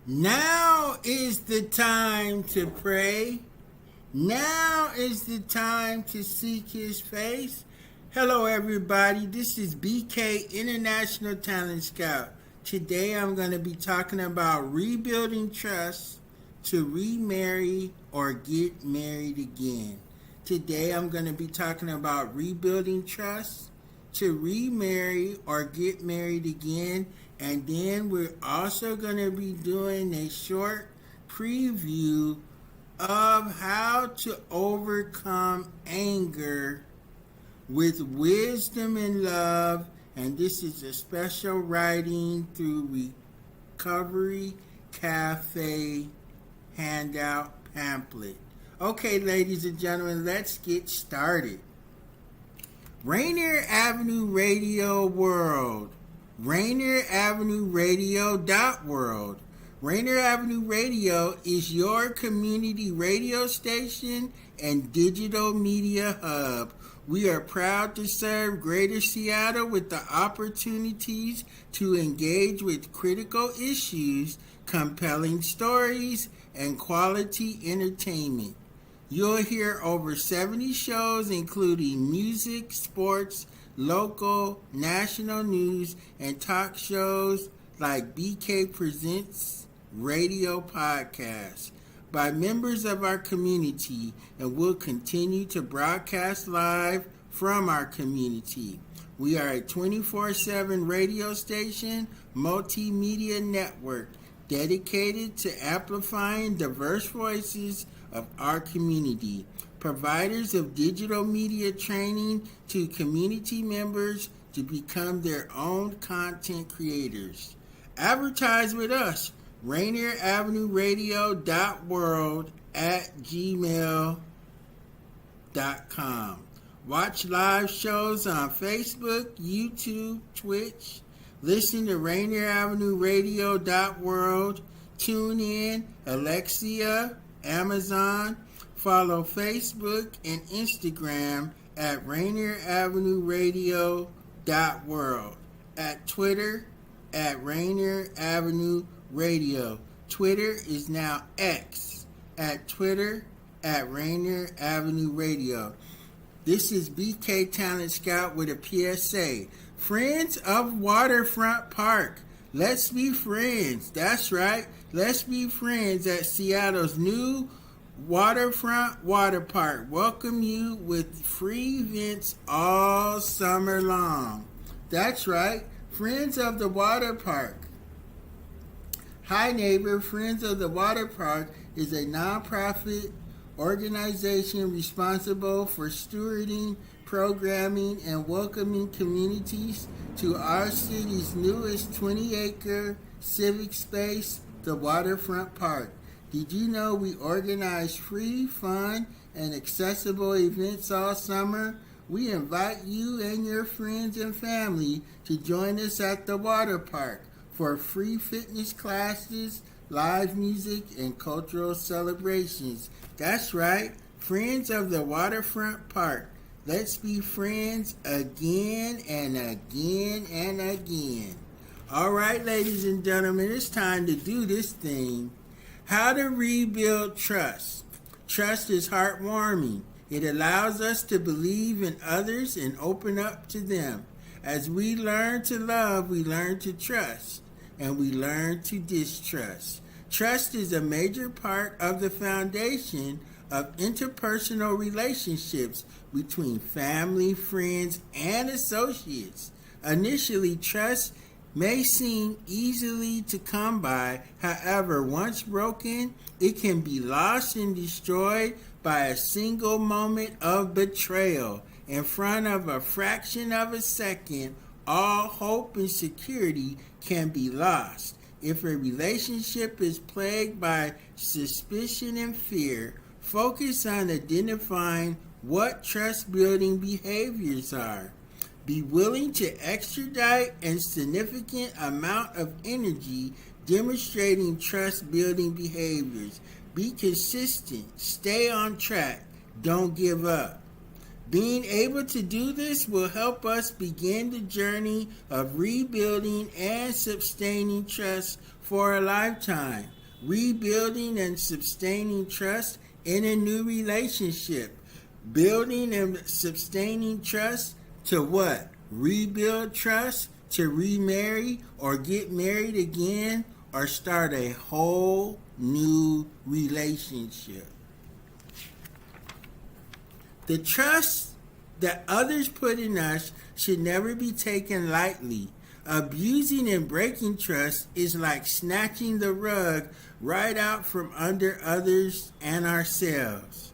Now is the time to pray. Now is the time to seek his face. Hello, everybody. This is BK International Talent Scout. Today I'm going to be talking about rebuilding trust to remarry or get married again. Today I'm going to be talking about rebuilding trust to remarry or get married again. And then we're also going to be doing a short preview of how to overcome anger with wisdom and love. And this is a special writing through Recovery Cafe handout pamphlet. Okay, ladies and gentlemen, let's get started. Rainier Avenue Radio World. Rainier Avenue Radio.world. Rainier Avenue Radio is your community radio station and digital media hub. We are proud to serve Greater Seattle with the opportunities to engage with critical issues, compelling stories, and quality entertainment. You'll hear over 70 shows including music, sports, local, national news, and talk shows like BK Presents Radio Podcast by members of our community, and we'll continue to broadcast live from our community. We are a 24/7 radio station, multimedia network dedicated to amplifying diverse voices of our community, providers of digital media training to community members to become their own content creators. Advertise with us, Rainier Avenue Radio.world at gmail.com. Watch live shows on Facebook, YouTube, Twitch. Listen to Rainier Avenue Radio.world. Tune in, Alexia, Amazon. Follow Facebook and Instagram at Rainier Avenue Radio.world. At Twitter at Rainier Avenue Radio. Twitter is now X. At Twitter at Rainier Avenue Radio. This is BK Talent Scout with a PSA. Friends of Waterfront Park. Let's be friends. That's right. Let's be friends at Seattle's new Waterfront Water Park. Welcome you with free events all summer long. That's right. Friends of the Water Park. Hi neighbor. Friends of the Water Park is a nonprofit organization responsible for stewarding, programming, and welcoming communities to our city's newest 20-acre civic space, the Waterfront Park. Did you know we organize free, fun, and accessible events all summer? We invite you and your friends and family to join us at the water park for free fitness classes, live music, and cultural celebrations. That's right, Friends of the Waterfront Park. Let's be friends again and again and again. All right, ladies and gentlemen, it's time to do this thing. How to rebuild trust. Trust is heartwarming. It allows us to believe in others and open up to them. As we learn to love, we learn to trust, and we learn to distrust. Trust is a major part of the foundation of interpersonal relationships between family, friends, and associates. Initially, trust may seem easily to come by. However, once broken, it can be lost and destroyed by a single moment of betrayal. In front of a fraction of a second, all hope and security can be lost. If a relationship is plagued by suspicion and fear, focus on identifying what trust-building behaviors are. Be willing to extradite a significant amount of energy demonstrating trust-building behaviors. Be consistent. Stay on track. Don't give up. Being able to do this will help us begin the journey of rebuilding and sustaining trust for a lifetime. Rebuilding and sustaining trust in a new relationship. Building and sustaining trust to what? Rebuild trust, to remarry or get married again, or start a whole new relationship. The trust that others put in us should never be taken lightly. Abusing and breaking trust is like snatching the rug right out from under others and ourselves.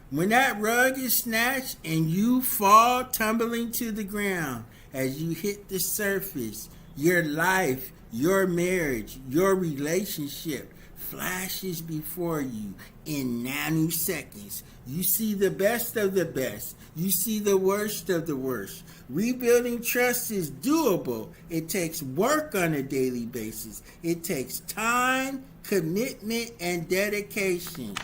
When that rug is snatched and you fall tumbling to the ground as you hit the surface, your life, your marriage, your relationship flashes before you in nanoseconds. You see the best of the best. You see the worst of the worst. Rebuilding trust is doable. It takes work on a daily basis. It takes time, commitment, and dedication.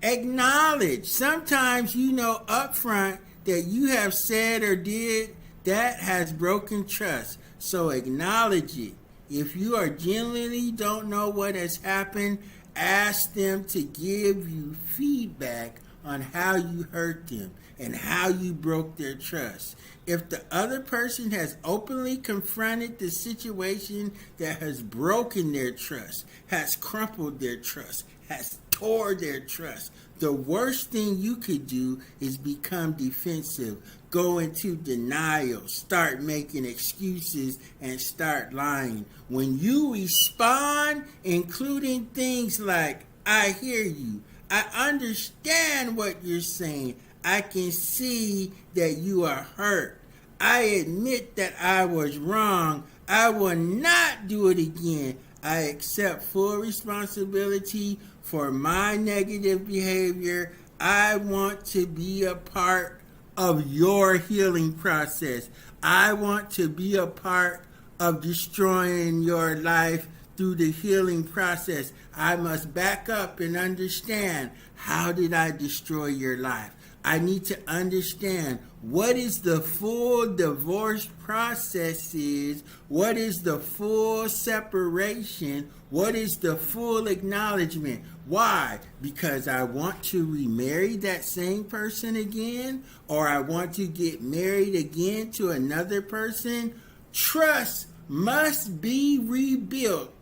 Acknowledge. Sometimes you know up front that you have said or did that has broken trust. So acknowledge it. If you are genuinely don't know what has happened, ask them to give you feedback on how you hurt them and how you broke their trust. If the other person has openly confronted the situation that has broken their trust, has crumpled their trust, has tore their trust, the worst thing you could do is become defensive, go into denial, start making excuses, and start lying. When you respond, including things like, I hear you, I understand what you're saying, I can see that you are hurt, I admit that I was wrong, I will not do it again, I accept full responsibility for my negative behavior, I want to be a part of your healing process. I want to be a part of destroying your life through the healing process. I must back up and understand, how did I destroy your life? I need to understand what is the full divorce process is, what is the full separation, what is the full acknowledgement. Why? Because I want to remarry that same person again, or I want to get married again to another person. Trust must be rebuilt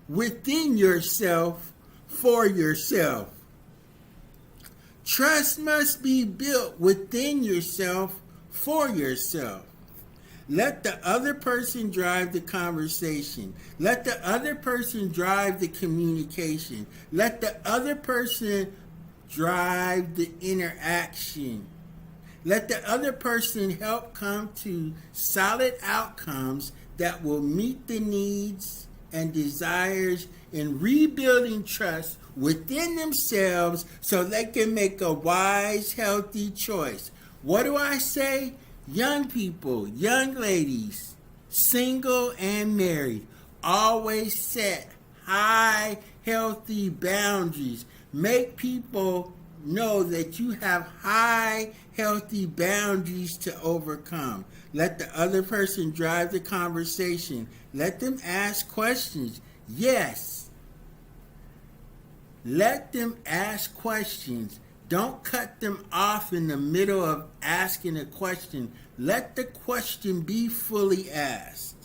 within yourself for yourself. Trust must be built within yourself for yourself. Let the other person drive the conversation. Let the other person drive the communication. Let the other person drive the interaction. Let the other person help come to solid outcomes that will meet the needs and desires in rebuilding trust within themselves so they can make a wise, healthy choice. What do I say? Young people, young ladies, single and married, always set high, healthy boundaries. Make people know that you have high, healthy boundaries to overcome. Let the other person drive the conversation. Let them ask questions. Yes. Let them ask questions. Don't cut them off in the middle of asking a question. Let the question be fully asked.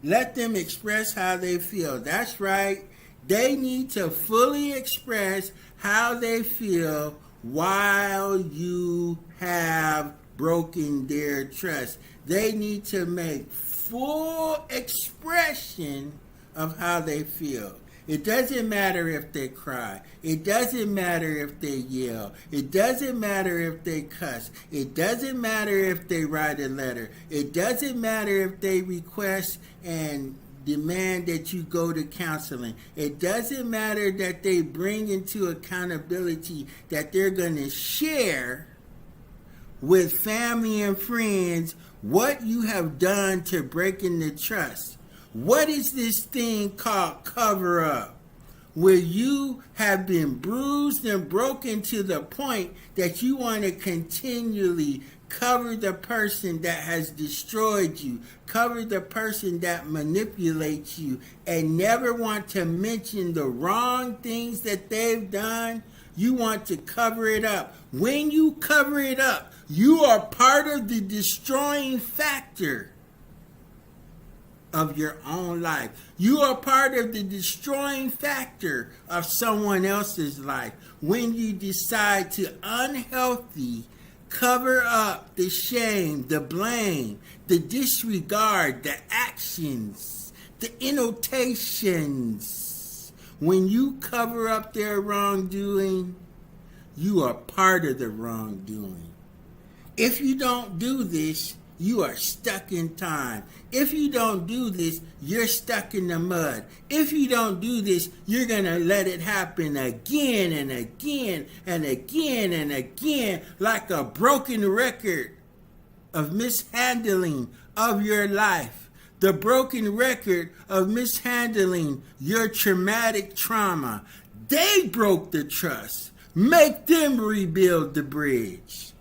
Let them express how they feel. That's right. They need to fully express how they feel while you have broken their trust. They need to make full expression of how they feel. It doesn't matter if they cry. It doesn't matter if they yell. It doesn't matter if they cuss. It doesn't matter if they write a letter. It doesn't matter if they request and demand that you go to counseling. It doesn't matter that they bring into accountability that they're going to share with family and friends what you have done to breaking the trust. What is this thing called cover up? where you have been bruised and broken to the point that you want to continually cover the person that has destroyed you, cover the person that manipulates you, and never want to mention the wrong things that they've done. You want to cover it up. When you cover it up, you are part of the destroying factor of your own life. You are part of the destroying factor of someone else's life when you decide to unhealthy cover up the shame, the blame, the disregard, the actions, the annotations. When you cover up their wrongdoing, you are part of the wrongdoing. If you don't do this, you are stuck in time. If you don't do this, you're stuck in the mud. If you don't do this, you're going to let it happen again and again and again and again, like a broken record of mishandling of your life. The broken record of mishandling your traumatic trauma. They broke the trust. Make them rebuild the bridge.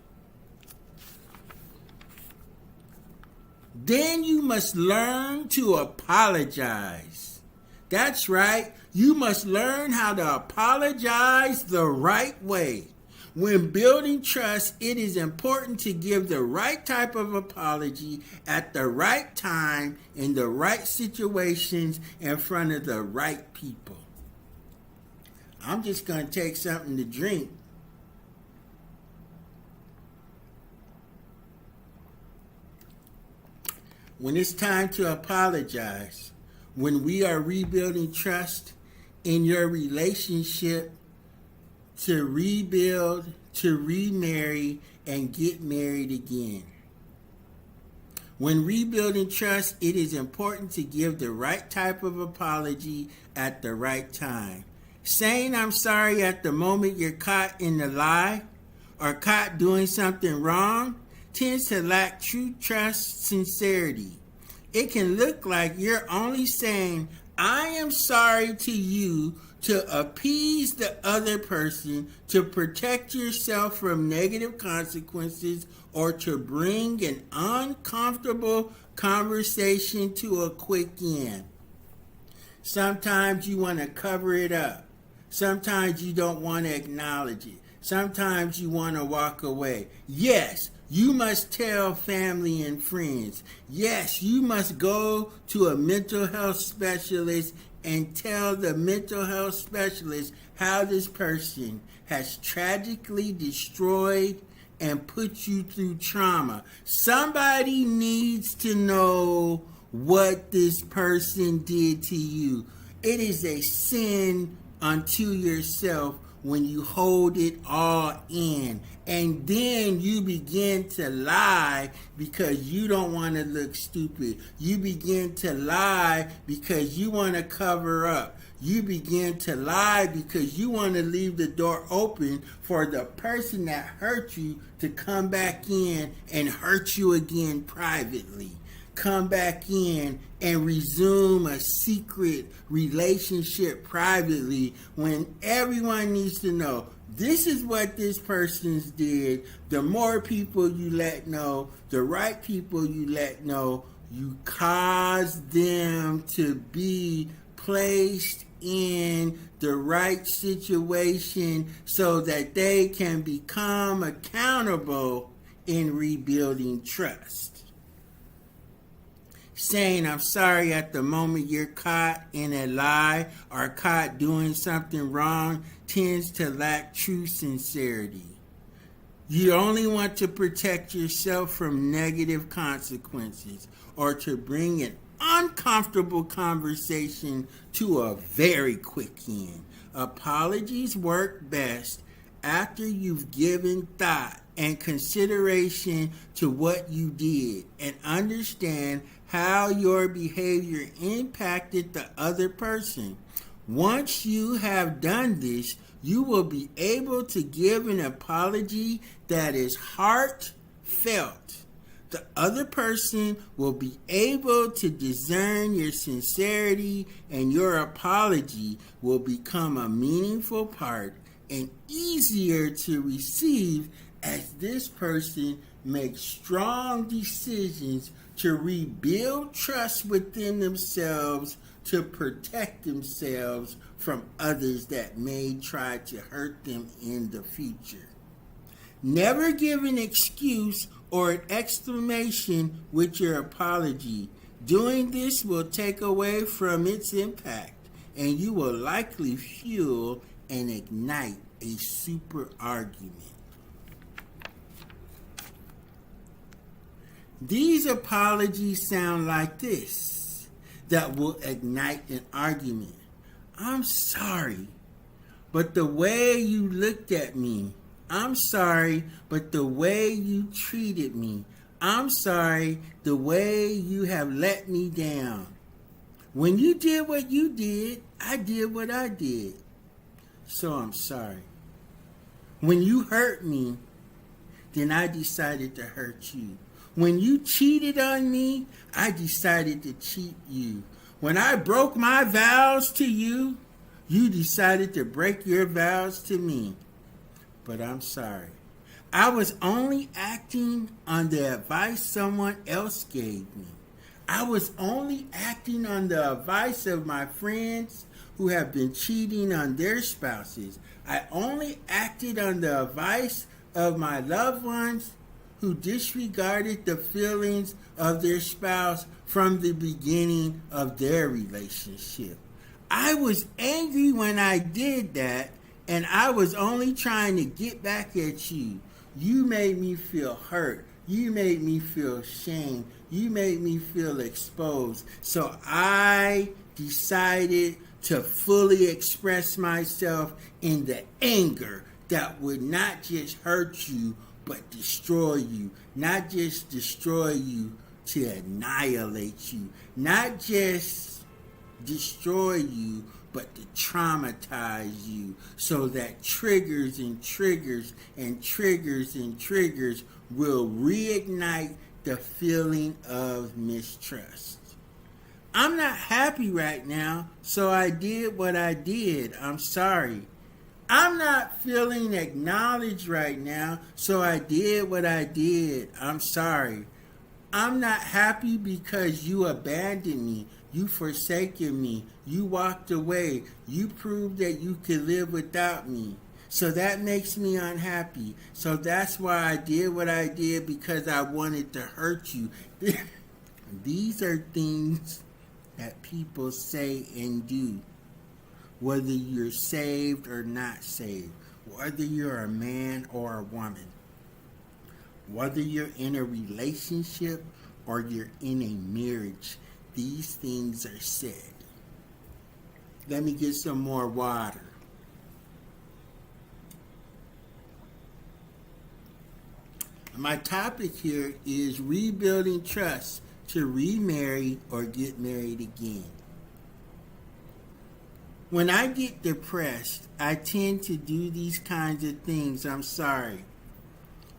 Then you must learn to apologize. That's right. You must learn how to apologize the right way. When building trust, it is important to give the right type of apology at the right time, in the right situations, in front of the right people. I'm just going to take something to drink. When it's time to apologize, when we are rebuilding trust in your relationship, to rebuild, to remarry, and get married again. When rebuilding trust, it is important to give the right type of apology at the right time. Saying I'm sorry at the moment you're caught in the lie or caught doing something wrong tends to lack true trust, sincerity. It can look like you're only saying, I am sorry to you to appease the other person, to protect yourself from negative consequences, or to bring an uncomfortable conversation to a quick end. Sometimes you want to cover it up. Sometimes you don't want to acknowledge it. Sometimes you want to walk away. Yes, you must tell family and friends. Yes, you must go to a mental health specialist and tell the mental health specialist how this person has tragically destroyed and put you through trauma. Somebody needs to know what this person did to you. It is a sin unto yourself when you hold it all in, and then you begin to lie because you don't want to look stupid. You begin to lie because you want to cover up. You begin to lie because you want to leave the door open for the person that hurt you to come back in and hurt you again privately. Come back in and resume a secret relationship privately when everyone needs to know this is what this person's did. The more people you let know, the right people you let know, you cause them to be placed in the right situation so that they can become accountable in rebuilding trust. Saying I'm sorry at the moment you're caught in a lie or caught doing something wrong tends to lack true sincerity. You only want to protect yourself from negative consequences or to bring an uncomfortable conversation to a very quick end. Apologies work best after you've given thought and consideration to what you did and understand how your behavior impacted the other person. Once you have done this, you will be able to give an apology that is heartfelt, The other person will be able to discern your sincerity, and your apology will become a meaningful part and easier to receive as this person makes strong decisions to rebuild trust within themselves to protect themselves from others that may try to hurt them in the future. Never give an excuse or an explanation with your apology. Doing this will take away from its impact, and you will likely fuel and ignite a super argument. These apologies sound like this that will ignite an argument. I'm sorry, but the way you looked at me. I'm sorry, but the way you treated me. I'm sorry, the way you have let me down. When you did what you did, I did what I did. So I'm sorry. When you hurt me, then I decided to hurt you. When you cheated on me, I decided to cheat you. When I broke my vows to you, you decided to break your vows to me. But I'm sorry. I was only acting on the advice someone else gave me. I was only acting on the advice of my friends who have been cheating on their spouses. I only acted on the advice of my loved ones who disregarded the feelings of their spouse from the beginning of their relationship. I was angry when I did that, and I was only trying to get back at you. You made me feel hurt. You made me feel shame. You made me feel exposed. So I decided to fully express myself in the anger that would not just hurt you, but destroy you. Not just destroy you to annihilate you. Not just destroy you, but to traumatize you so that triggers and triggers and triggers and triggers will reignite the feeling of mistrust. I'm not happy right now, so I did what I did. I'm sorry. I'm not feeling acknowledged right now, so I did what I did. I'm sorry. I'm not happy because you abandoned me. You forsaken me. You walked away. You proved that you could live without me. So that makes me unhappy. So that's why I did what I did, because I wanted to hurt you. These are things that people say and do. Whether you're saved or not saved, whether you're a man or a woman, whether you're in a relationship or you're in a marriage, these things are said. Let me get some more water. My topic here is rebuilding trust to remarry or get married again. When I get depressed, I tend to do these kinds of things. I'm sorry.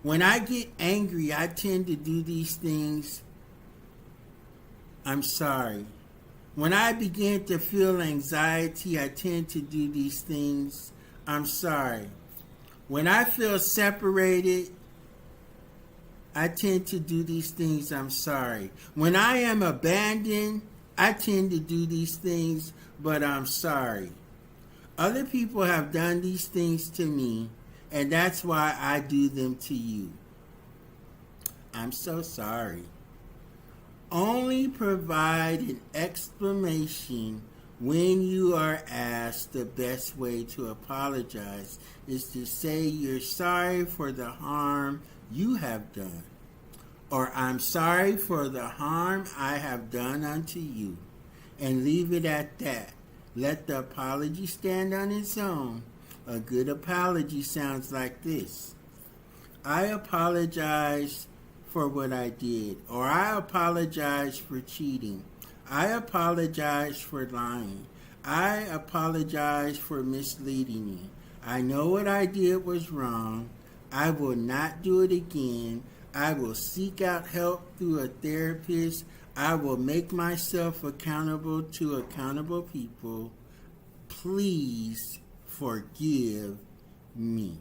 When I get angry, I tend to do these things. I'm sorry. When I begin to feel anxiety, I tend to do these things. I'm sorry. When I feel separated, I tend to do these things. I'm sorry. When I am abandoned, I tend to do these things, but I'm sorry. Other people have done these things to me, and that's why I do them to you. I'm so sorry. Only provide an explanation when you are asked. The best way to apologize is to say you're sorry for the harm you have done, or I'm sorry for the harm I have done unto you, and leave it at that. Let the apology stand on its own. A good apology sounds like this: I apologize for what I did, or I apologize for cheating. I apologize for lying. I apologize for misleading you. I know what I did was wrong. I will not do it again. I will seek out help through a therapist. I will make myself accountable to accountable people. Please forgive me.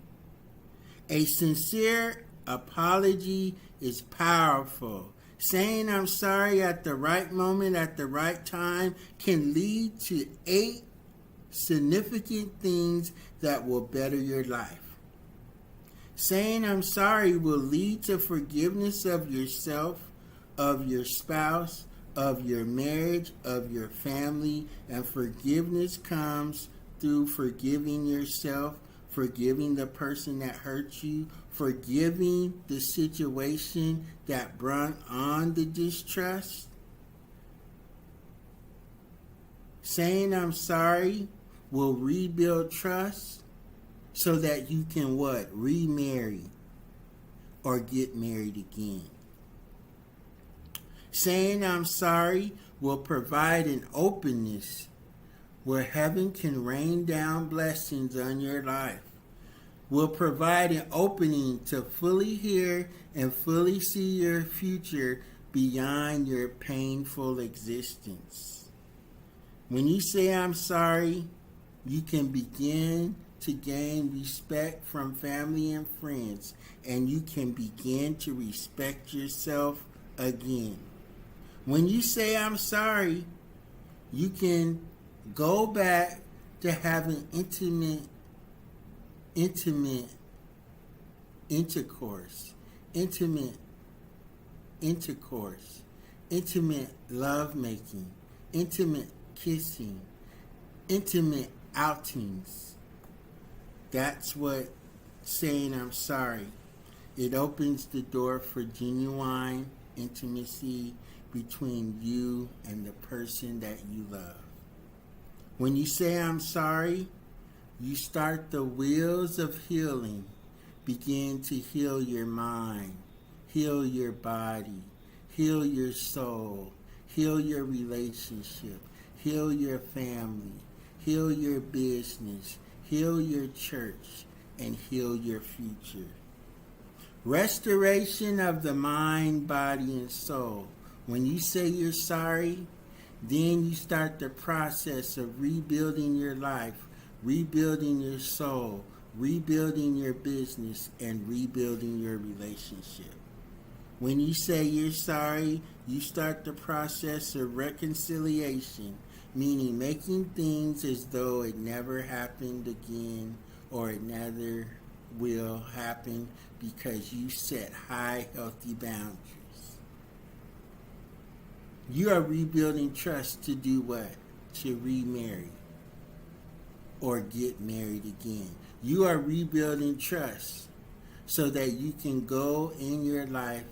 A sincere apology is powerful. Saying I'm sorry at the right moment, at the right time, can lead to 8 significant things that will better your life. Saying I'm sorry will lead to forgiveness of yourself, of your spouse, of your marriage, of your family, and forgiveness comes through forgiving yourself, forgiving the person that hurt you, forgiving the situation that brought on the distrust. Saying I'm sorry will rebuild trust so that you can what? Remarry or get married again. Saying I'm sorry will provide an openness where heaven can rain down blessings on your life. Will provide an opening to fully hear and fully see your future beyond your painful existence. When you say I'm sorry, you can begin to gain respect from family and friends, and you can begin to respect yourself again. When you say I'm sorry, you can go back to having intimate intercourse, intimate lovemaking, intimate kissing, intimate outings. That's what saying I'm sorry. It opens the door for genuine intimacy between you and the person that you love. When you say I'm sorry, you start the wheels of healing. Begin to heal your mind, heal your body, heal your soul, heal your relationship, heal your family, heal your business, heal your church, and heal your future. Restoration of the mind, body, and soul. When you say you're sorry, then you start the process of rebuilding your life, rebuilding your soul, rebuilding your business, and rebuilding your relationship. When you say you're sorry, you start the process of reconciliation, meaning making things as though it never happened again or it never will happen because you set high, healthy boundaries. You are rebuilding trust to do what? To remarry or get married again. You are rebuilding trust so that you can go in your life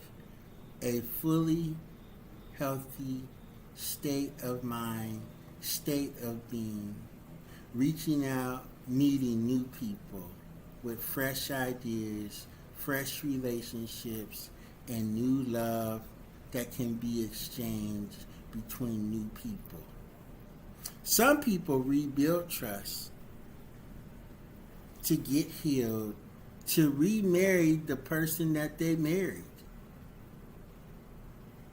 a fully healthy state of mind, state of being, reaching out, meeting new people with fresh ideas, fresh relationships, and new love that can be exchanged between new people. Some people rebuild trust to get healed, to remarry the person that they married.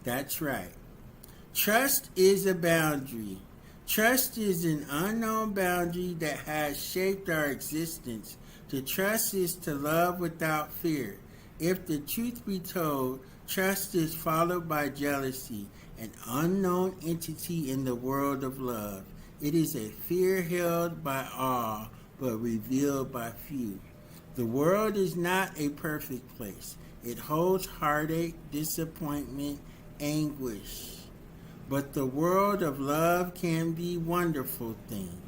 That's right. Trust is a boundary. Trust is an unknown boundary that has shaped our existence. To trust is to love without fear. If the truth be told, trust is followed by jealousy, an unknown entity in the world of love. It is a fear held by all, but revealed by few. The world is not a perfect place. It holds heartache, disappointment, anguish. But the world of love can be a wonderful thing.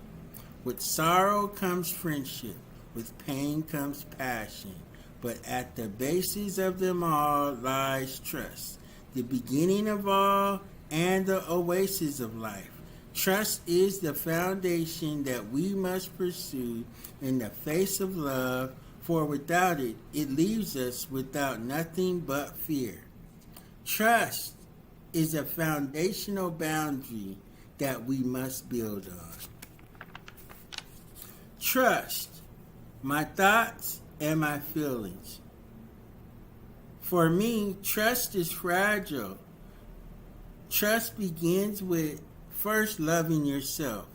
With sorrow comes friendship. With pain comes passion. But at the basis of them all lies trust, the beginning of all and the oasis of life. Trust is the foundation that we must pursue in the face of love, for without it, it leaves us without nothing but fear. Trust is a foundational boundary that we must build on. Trust my thoughts and my feelings. For me, trust is fragile. Trust begins with first loving yourself.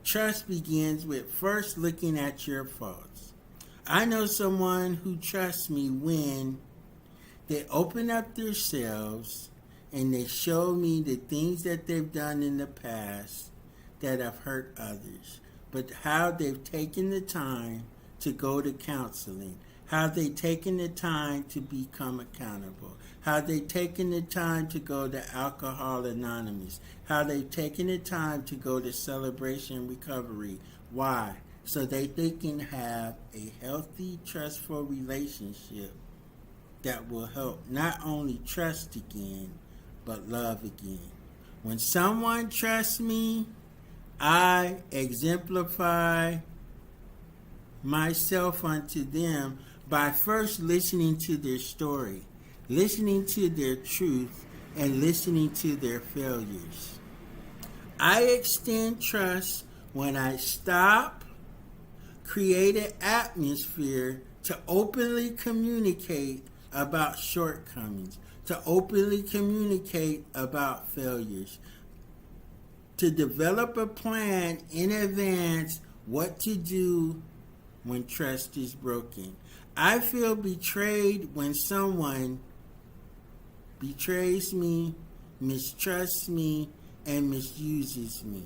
Trust begins with first looking at your faults. I know someone who trusts me when they open up themselves and they show me the things that they've done in the past that have hurt others, but how they've taken the time to go to counseling, how they've taken the time to become accountable, how they've taken the time to go to Alcohol Anonymous, how they've taken the time to go to Celebration Recovery. Why? So they can have a healthy, trustful relationship that will help not only trust again, but love again. When someone trusts me, I exemplify myself unto them by first listening to their story, listening to their truth, and listening to their failures. I extend trust when I stop, create an atmosphere to openly communicate about shortcomings, to openly communicate about failures, to develop a plan in advance what to do when trust is broken. I feel betrayed when someone betrays me, mistrusts me, and misuses me.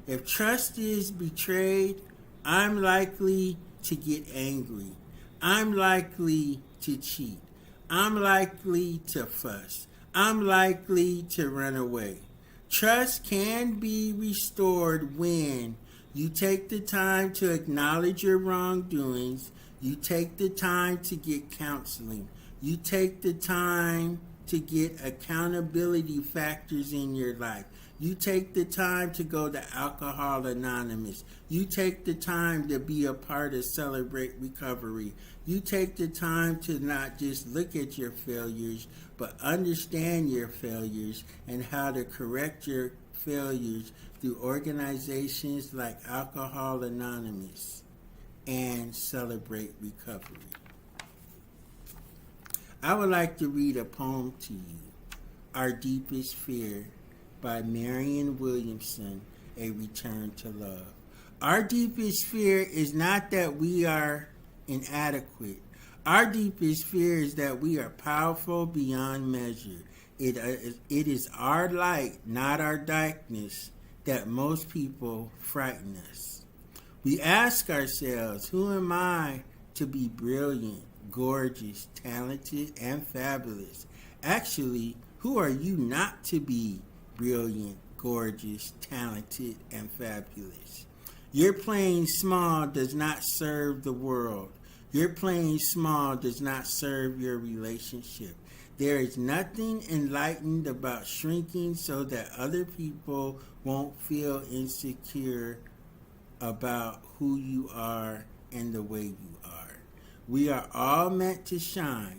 If trust is betrayed, I'm likely to get angry. I'm likely to cheat. I'm likely to fuss. I'm likely to run away. Trust can be restored when you take the time to acknowledge your wrongdoings. You take the time to get counseling. You take the time to get accountability factors in your life. You take the time to go to Alcohol Anonymous. You take the time to be a part of Celebrate Recovery. You take the time to not just look at your failures, but understand your failures and how to correct your failures through organizations like Alcohol Anonymous and Celebrate Recovery. I would like to read a poem to you, Our Deepest Fear, by Marianne Williamson, A Return to Love. Our deepest fear is not that we are inadequate. Our deepest fear is that we are powerful beyond measure. It is our light, not our darkness, that most people frighten us. We ask ourselves, who am I to be brilliant, gorgeous, talented, and fabulous? Actually, who are you not to be brilliant, gorgeous, talented, and fabulous? Your playing small does not serve the world. Your playing small does not serve your relationship. There is nothing enlightened about shrinking so that other people won't feel insecure about who you are and the way you are. We are all meant to shine.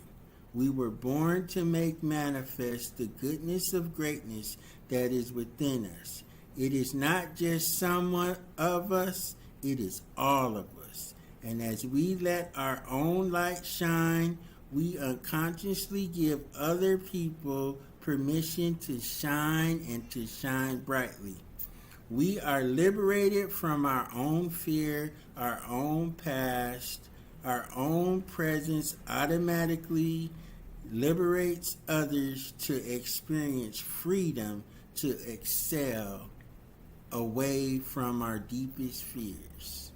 We were born to make manifest the goodness of greatness that is within us. It is not just some of us, it is all of us. And as we let our own light shine, we unconsciously give other people permission to shine and to shine brightly. We are liberated from our own fear, our own past. Our own presence automatically liberates others to experience freedom to excel away from our deepest fears.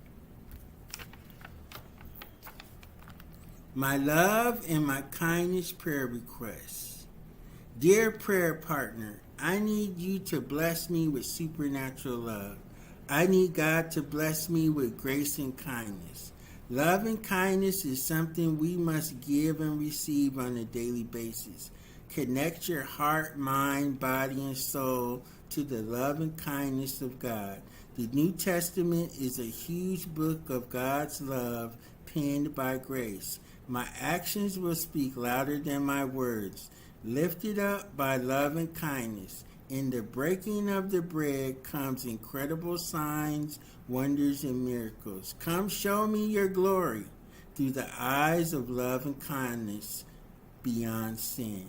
My love and my kindness prayer requests. Dear prayer partner, I need you to bless me with supernatural love. I need God to bless me with grace and kindness. Love and kindness is something we must give and receive on a daily basis. Connect your heart, mind, body, and soul to the love and kindness of God. The New Testament is a huge book of God's love penned by grace. My actions will speak louder than my words. Lifted up by love and kindness. In the breaking of the bread comes incredible signs, wonders, and miracles. Come show me your glory through the eyes of love and kindness. beyond sin.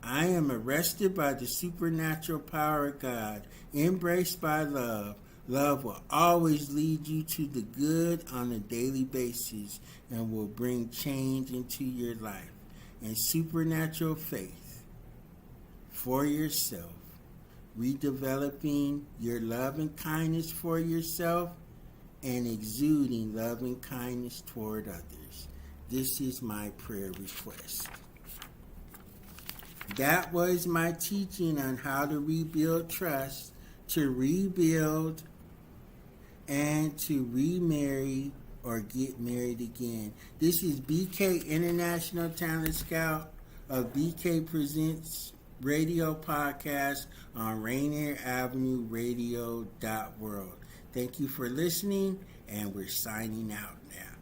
I am arrested by the supernatural power of God, embraced by love. Love will always lead you to the good on a daily basis and will bring change into your life. And supernatural faith for yourself, redeveloping your love and kindness for yourself and exuding love and kindness toward others. This is my prayer request. That was my teaching on how to rebuild trust, to rebuild, and to remarry or get married again. This is BK International Talent Scout of BK Presents Radio Podcast on RainierAvenueRadio.world. Thank you for listening, and we're signing out now.